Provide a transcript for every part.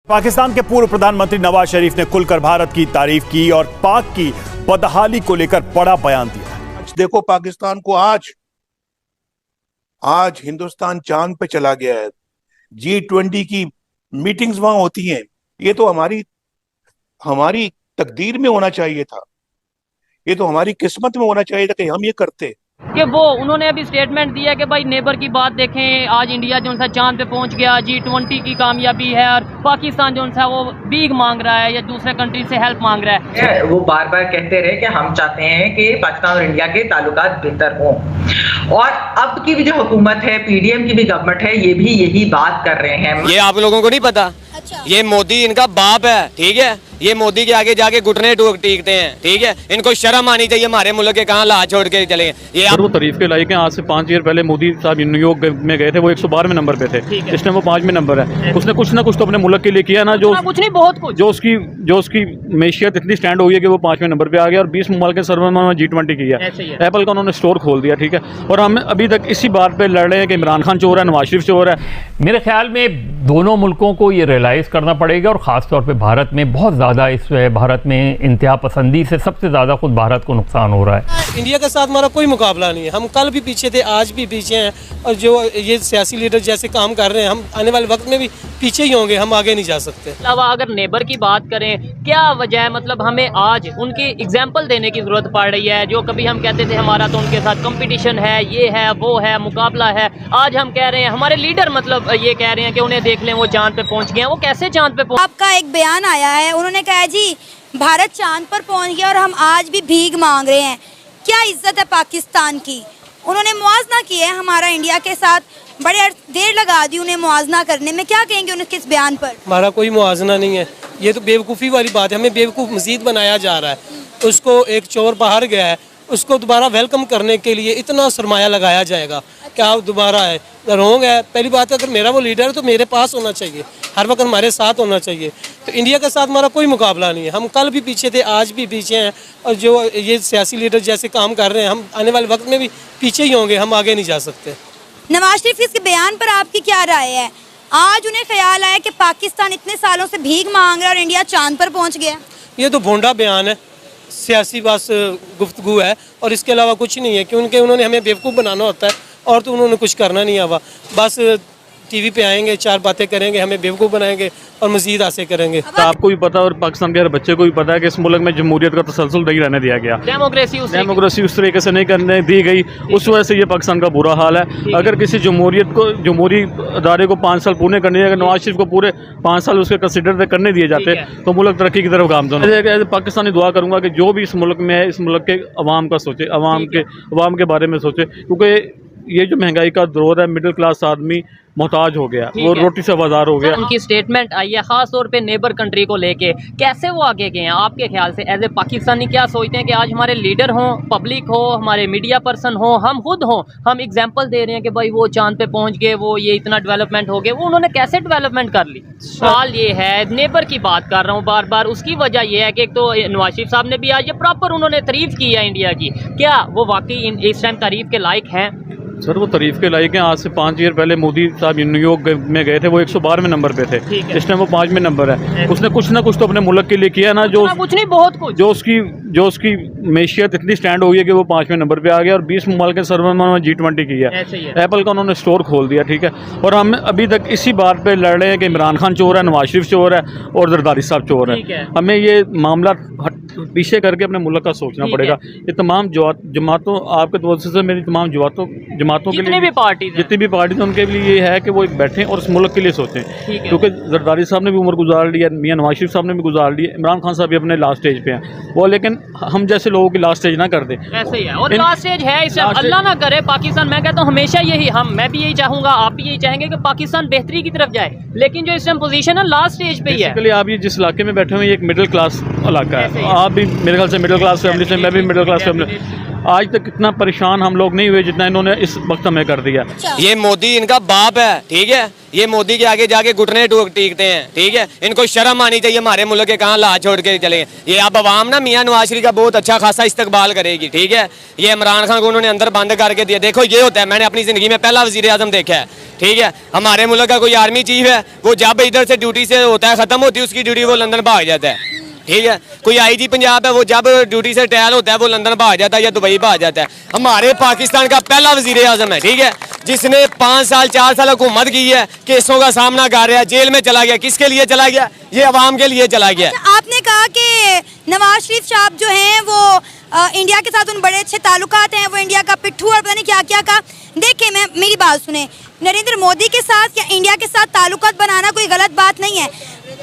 पाकिस्तान के पूर्व प्रधानमंत्री नवाज शरीफ ने खुलकर भारत की तारीफ की और पाक की बदहाली को लेकर बड़ा बयान दिया। देखो पाकिस्तान को आज हिंदुस्तान चांद पे चला गया है। G20 की मीटिंग्स वहां होती हैं। ये तो हमारी तकदीर में होना चाहिए था, ये तो हमारी किस्मत में होना चाहिए था कि हम ये करते। कि वो उन्होंने अभी स्टेटमेंट दिया कि भाई नेबर की बात देखें, आज इंडिया जो सा चांद पे पहुंच गया, G20 की कामयाबी है और पाकिस्तान जो सा वो भीख मांग रहा है या दूसरे कंट्री से हेल्प मांग रहा है। वो बार बार कहते रहे कि हम चाहते हैं कि पाकिस्तान और इंडिया के ताल्लुकात बेहतर हों, और अब की भी जो हुकूमत है, PDM की भी गवर्नमेंट है, ये भी यही बात कर रहे हैं। ये आप लोगों को नहीं पता? अच्छा। ये मोदी इनका बाप है, ठीक है। ये मोदी के आगे जाके घुटने टीकते हैं, ठीक है। इनको शर्म आनी चाहिए, हमारे मुल्क के कहाँ लाश छोड़ के चले गए। ये वो तारीफ के लायक हैं। आज से 5 ईयर पहले मोदी साहब न्यूयॉर्क में गए थे, वो 112वें नंबर पे थे, इस टाइम वो 5वें नंबर है। उसने कुछ ना कुछ तो अपने मुल्क के लिए किया ना, जो कुछ नहीं बहुत कुछ, जो उसकी मैशियत इतनी स्टैंड हो गई है कि वो 5वें नंबर पे आ गया और 20 मुल्क के सर्वर में G20 किया। एप्पल का उन्होंने स्टोर खोल दिया, ठीक है। और हम अभी तक इसी बात पे लड़ रहे हैं कि इमरान खान चोर है, नवाज शरीफ चोर है। मेरे ख्याल में दोनों मुल्कों को ये रियलाइज़ करना पड़ेगा, और ख़ास तौर पे भारत में बहुत ज़्यादा इस भारत में इंतहा पसंदी से सबसे ज़्यादा खुद भारत को नुकसान हो रहा है। इंडिया के साथ हमारा कोई मुकाबला नहीं है। हम कल भी पीछे थे, आज भी पीछे हैं, और जो ये सियासी लीडर जैसे काम कर रहे हैं, हम आने वाले वक्त में भी पीछे ही होंगे, हम आगे नहीं जा सकते। अलावा अगर नेबर की बात करें, क्या वजह है, मतलब हमें आज उनकी एग्जाम्पल देने की ज़रूरत पड़ रही है। जो कभी हम कहते थे हमारा तो उनके साथ कंपटीशन है, ये है, वो है, मुकाबला है, आज हम कह रहे हैं हमारे लीडर मतलब ये कह रहे हैं कि उन्हें देख लें, वो चांद पे पहुंच गए हैं। वो कैसे चांद पे पहुंच? आपका एक बयान आया है, उन्होंने कहा जी भारत चांद पर पहुंच गया और हम आज भी भीख मांग रहे हैं। क्या इज्जत है पाकिस्तान की? उन्होंने मुआवजा किया है हमारा इंडिया के साथ, बड़े देर लगा दी उन्हें मुआवजा करने में। क्या कहेंगे उनके इस बयान पर? हमारा कोई मुआवजा नहीं है, ये तो बेवकूफ़ी वाली बात है। हमें बेवकूफ़ मजीद बनाया जा रहा है। उसको एक चोर बाहर गया है, उसको दोबारा वेलकम करने के लिए इतना सरमाया लगाया जाएगा कि आप दोबारा आए। रोंग है। पहली बात है, अगर मेरा वो लीडर है तो मेरे पास होना चाहिए, हर वक्त हमारे साथ होना चाहिए। तो इंडिया के साथ हमारा कोई मुकाबला नहीं है। हम कल भी पीछे थे, आज भी पीछे हैं, और जो ये सियासी लीडर जैसे काम कर रहे हैं, हम आने वाले वक्त में भी पीछे ही होंगे, हम आगे नहीं जा सकते। नवाज शरीफ के बयान पर आपकी क्या राय है? आज उन्हें ख्याल आया कि पाकिस्तान इतने सालों से भीख मांग रहा है और इंडिया चांद पर पहुँच गया। ये तो भोंडा बयान है, सियासी बस गुफ्तगू है, और इसके अलावा कुछ नहीं है। क्योंकि उन्होंने हमें बेवकूफ़ बनाना होता है, और तो उन्होंने कुछ करना नहीं आवा। बस टीवी पे आएंगे, 4 बातें करेंगे, हमें बेवकूफ़ बनाएंगे और मजीद आसे करेंगे। तो आपको भी पता और पाकिस्तान के हर बच्चे को भी पता है कि इस मुल्क में जमहूरियत का तसलसल नहीं रहने दिया गया। डेमोक्रेसी उस तरीके से नहीं करने दी गई, उस वजह से ये पाकिस्तान का बुरा हाल है। अगर किसी जमहूरी अदारे को 5 साल पूरे करने, अगर नवाज शरीफ को पूरे 5 साल उसके कंसिडर करने दिए जाते तो मुल्क तरक्की की तरफ गामज़न। पाकिस्तानी दुआ करूँगा कि जो भी इस मुल्क में है, इस मुल्क के अवाम का सोचे, अवाम के बारे में सोचे, क्योंकि ये जो महंगाई का दौर है, मिडिल क्लास आदमी मोहताज हो गया, वो रोटी से बाजार हो गया। उनकी स्टेटमेंट आई है खास तौर पे नेबर कंट्री को लेके, कैसे वो आगे गए हैं आपके ख्याल से? एज ए पाकिस्तानी क्या सोचते हैं कि आज हमारे लीडर हों, पब्लिक हो, हमारे मीडिया पर्सन हो, हम खुद हों, हम एग्जांपल दे रहे हैं कि भाई वो चांद पे पहुंच गए, वो ये इतना डेवलपमेंट हो गया, वो उन्होंने कैसे डेवलपमेंट कर ली? सवाल ये है, नेबर की बात कर रहा हूँ बार बार। उसकी वजह यह है कि एक तो नवाज शरीफ साहब ने भी आज ये प्रॉपर उन्होंने तारीफ की है इंडिया की। क्या वो वाकई इस टाइम तारीफ के लायक हैं? सर वो तारीफ के लायक हैं। आज से 5 ईयर पहले मोदी साहब न्यूयॉर्क में गए थे, वो 112वें नंबर पे थे, इस टाइम वो 5वें नंबर है। उसने कुछ ना कुछ तो अपने मुल्क के लिए किया ना, जो कुछ नहीं बहुत कुछ, जो उसकी मैशियत इतनी स्टैंड हो गई है कि वो 5वें नंबर पे आ गया और 20 मुल्क के सर्वर में G20 किया। एप्पल का उन्होंने स्टोर खोल दिया, ठीक है। और हम अभी तक इसी बात पे लड़ रहे हैं कि इमरान खान चोर है, नवाज शरीफ चोर है और जरदारी साहब चोर है। हमें ये मामला पीछे करके अपने मुल्क का सोचना पड़ेगा। ये तमाम जमातों, आपके तवज्जो से मेरी तमाम जमातों के लिए, जितनी भी पार्टी उनके लिए ये है कि वो बैठें और इस मुल्क के लिए सोचें, क्योंकि जरदारी साहब ने भी उम्र गुजार ली है, मियां नवाज शरीफ साहब ने भी गुजार ली है, इमरान खान साहब भी अपने लास्ट स्टेज पे हैं वो, लेकिन हम जैसे लोगों की लास्ट स्टेज ना कर दें। ऐसे ही है, और लास्ट स्टेज है, इसे अल्लाह ना करे पाकिस्तान, मैं कहता हूँ हमेशा यही, मैं भी यही चाहूँगा, आप भी यही चाहेंगे कि पाकिस्तान बेहतरी की तरफ जाए, लेकिन जो इस टाइम पोजीशन है लास्ट स्टेज पे ही है। आप ये जिस इलाके में बैठे हुए, एक मिडिल क्लास इलाका है, आप भी मेरे ख्याल से मिडिल क्लास फैमिली से, मैं भी मिडिल क्लास फैमिली। आज तक इतना परेशान हम लोग नहीं हुए जितना इन्होंने इस वक्त हमें कर दिया। ये मोदी इनका बाप है, ठीक है। ये मोदी के आगे जाके घुटने टीकते हैं, ठीक है। इनको शर्म आनी चाहिए, हमारे मुल्क के कहाँ लाज छोड़ के चले। ये अब अवाम ना मियां नवाज शरीफ का बहुत अच्छा खासा इस्तकबाल करेगी, ठीक है। ये इमरान खान को उन्होंने अंदर बंद करके दिया। देखो ये होता है, मैंने अपनी जिंदगी में पहला वजीर आजम देखा है, ठीक है। हमारे मुल्क का कोई आर्मी चीफ है, वो जब इधर से ड्यूटी से होता है, खत्म होती है उसकी ड्यूटी, वो लंदन भाग जाता है, ठीक है। कोई आईजी पंजाब है, वो जब ड्यूटी से ट्रायल होता है वो लंदन भाग जाता है या दुबई भाग जाता है। हमारे पाकिस्तान का पहला वजीर आजम है, ठीक है, जिसने 5 साल 4 साल हुकूमत की है, केसों का सामना कर रहा है, जेल में चला गया। किसके लिए चला गया? ये अवाम के लिए चला गया। अच्छा, आपने कहा कि नवाज शरीफ साहब जो हैं वो इंडिया के साथ उन बड़े अच्छे ताल्लुकात हैं, वो इंडिया का पिट्ठू और पता नहीं क्या क्या कहा। देखिए, मैं मेरी बात सुने, नरेंद्र मोदी के साथ या इंडिया के साथ ताल्लुकात बनाना कोई गलत बात नहीं है,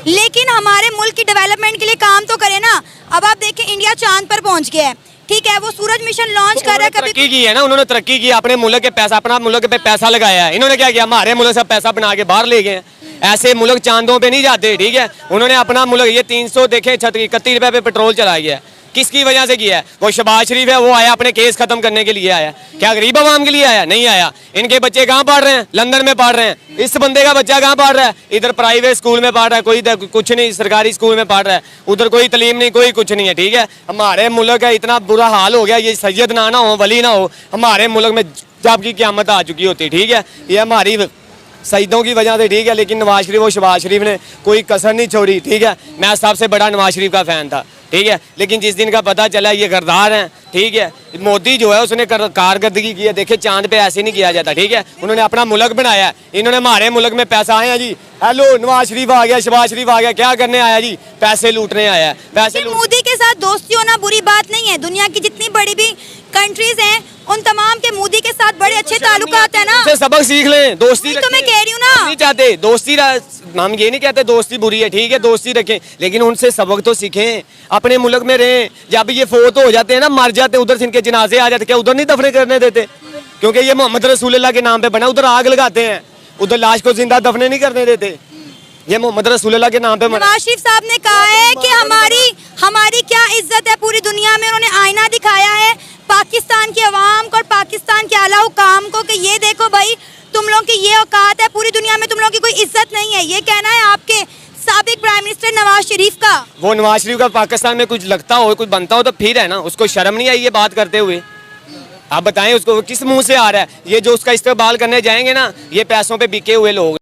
लेकिन हमारे मुल्क की डेवलपमेंट के लिए काम तो करे ना। अब आप देखें, इंडिया चांद पर पहुंच गया है, ठीक है, वो सूरज मिशन लॉन्च कर रहा है। कभी तरक्की की है ना, उन्होंने तरक्की की, अपने मुल्क के पैसा, अपना मुल्क पे पैसा लगाया है। इन्होंने क्या किया? हमारे मुल्क से पैसा बना के बाहर ले गए। ऐसे मुल्क चांदों पे नहीं जाते, ठीक है। उन्होंने अपना मुल्क, ये 300 देखे 31 रुपए पे पेट्रोल चला गया। किसकी वजह से किया है? वो शहबाज शरीफ है, वो आया अपने केस खत्म करने के लिए आया। क्या गरीब आवाम के लिए आया? नहीं आया। इनके बच्चे कहाँ पढ़ रहे हैं? लंदन में पढ़ रहे हैं। इस बंदे का बच्चा कहाँ पढ़ रहा है? इधर प्राइवेट स्कूल में पढ़ रहा है, कोई कुछ नहीं, सरकारी स्कूल में पढ़ रहा है, उधर कोई तलीम नहीं, कोई कुछ नहीं है, ठीक है। हमारे मुल्क का इतना बुरा हाल हो गया, ये सैयद ना हो, वली ना हो, हमारे मुल्क में जब की क़यामत आ चुकी होती, ठीक है। ये हमारी सईदों की वजह से, ठीक है। लेकिन नवाज शरीफ और शहबाज शरीफ ने कोई कसर नहीं छोड़ी, ठीक है। मैं सबसे बड़ा नवाज शरीफ का फ़ैन था, ठीक है। लेकिन जिस दिन का पता चला ये गद्दार हैं, ठीक है, मोदी जो है उसने कारकर्दगी की है। देखिए, चांद पे ऐसे नहीं किया जाता, ठीक है। उन्होंने अपना मुल्क बनाया है, इन्होंने हमारे मुल्क में पैसा आया जी। हेलो, नवाज शरीफ आ गया, शहबाज शरीफ आ गया, क्या करने आया जी? पैसे लूटने आया है। पैसे मोदी के साथ दोस्ती होना बुरी बात नहीं है। दुनिया की जितनी बड़ी भी कंट्रीज हैं, उन तमाम के मोदी के साथ बड़े अच्छे ताल्लुकात है ना। सबक सीख लें, दोस्ती तो मैं कह रही हूँ ना, नहीं चाहते दोस्ती, हम ये नहीं कहते दोस्ती बुरी है, ठीक है, दोस्ती रखें, लेकिन उनसे सबक तो सीखें, अपने मुल्क में रहें। जब ये फोत हो जाते हैं ना, मर जाते हैं, उधर से इनके जनाजे आ जाते, क्या उधर नहीं दफने करने देते? क्योंकि ये मोहम्मद रसूलुल्लाह के नाम पे बना, उधर आग लगाते हैं, उधर लाश को जिंदा दफने नहीं करने देते। ये मोहम्मद रसूलुल्लाह के नाम पे। नवाज शरीफ साहब ने कहा है कि हमारी क्या इज्जत है पूरी दुनिया में। उन्होंने आईना दिखाया है पाकिस्तान की अवाम को और पाकिस्तान के आला हुकाम को कि ये देखो भाई, तुम लोगों की ये औकात है, पूरी दुनिया में तुम लोगों की कोई इज्जत नहीं है। ये कहना है आपके साबिक प्राइम मिनिस्टर नवाज शरीफ का। वो नवाज शरीफ का पाकिस्तान में कुछ लगता हो, कुछ बनता हो तो फिर है ना, उसको शर्म नहीं आई ये बात करते हुए? आप बताएं उसको किस मुंह से आ रहा है? ये जो उसका इस्तेमाल करने जाएंगे ना, ये पैसों पे बिके हुए लोग।